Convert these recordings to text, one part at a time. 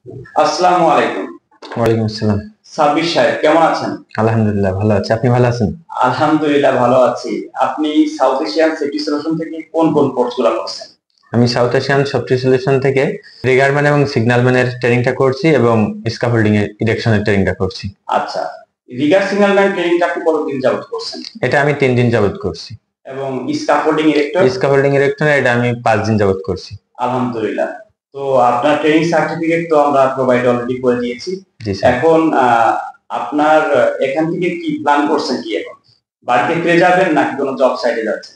আসসালামু আলাইকুম। ওয়ালাইকুম আসসালাম। সাব্বির সাহেব কেমন আছেন? আলহামদুলিল্লাহ ভালো আছি। আপনি ভালো আছেন? আলহামদুলিল্লাহ ভালো আছি। আপনি সাউথ এশিয়ান সেফটি সলিউশন থেকে কোন কোর্সগুলা করছেন? আমি সাউথ এশিয়ান সফটওয়্যার সলিউশন থেকে রিগারম্যান এবং সিগন্যালম্যানের ট্রেনিংটা করছি এবং স্ক্যাফোল্ডিং এর ইরেকশনের ট্রেনিংটা করছি। আচ্ছা। রিগার সিগন্যালম্যান ট্রেনিংটা আপনি কতদিন যাবত করছেন? এটা আমি 3 দিন যাবত করছি। এবং স্ক্যাফোল্ডিং ইরেক্টর? স্ক্যাফোল্ডিং ইরেকটর এটা আমি 5 দিন যাবত করছি। আলহামদুলিল্লাহ। তো আপনার ট্রেনিং সার্টিফিকেট তো আমরা প্রোভাইড অলরেডি করে দিয়েছি। জি স্যার। এখন আপনার এখান থেকে কি প্ল্যান করছেন কি এখন? বাড়িতে ফিরে যাবেন নাকি কোনো জব সাইটে যাচ্ছেন?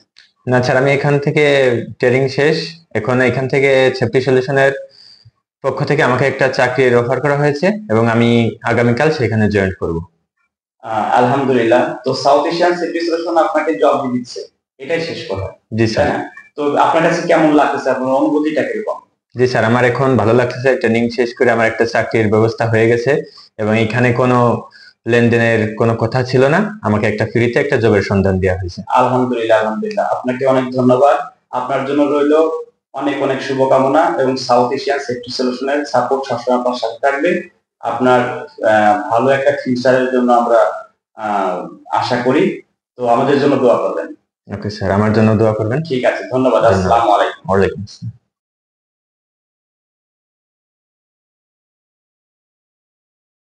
না স্যার, আমি এখান থেকে ট্রেনিং শেষ। এখন এখান থেকে সেফটি সলিউশনের পক্ষ থেকে আমাকে একটা চাকরির অফার করা হয়েছে এবং আমি আগামীকাল সেখানে জয়েন করব। আলহামদুলিল্লাহ। তো সাউথ এশিয়ান সেফটি সলিউশন আপনাকে জব দিচ্ছে। এটাই শেষ কথা। জি স্যার। তো আপনার কাছে কেমন লাগতেছে? আপনার অনুভূতিটা কিরকম? জি স্যার, আমার এখন ভালো লাগতেছে। ট্রেনিং শেষ করে আমার একটা চাকরির ব্যবস্থা হয়ে গেছে এবং এখানে কোনো লেনদেনের কোনো কথা ছিল না। আমাকে একটা ফ্রিতে একটা জবের সন্ধান দেওয়া হয়েছে। আলহামদুলিল্লাহ, আলহামদুলিল্লাহ। আপনাকে অনেক ধন্যবাদ। আপনার জন্য রইলো অনেক শুভকামনা এবং সাউথ এশিয়ান সেফটি সলিউশনের সাপোর্ট সবসময় আপনার সাথে থাকবে। আপনার ভালো একটা ফিউচারের জন্য আমরা আশা করি। তো আমাদের জন্য দোয়া করবেন। ওকে স্যার, আমার জন্য দোয়া করবেন। ঠিক আছে, ধন্যবাদ। ধন্যবাদ। আসসালামু আলাইকুম। ওয়ালাইকুম আসসালাম।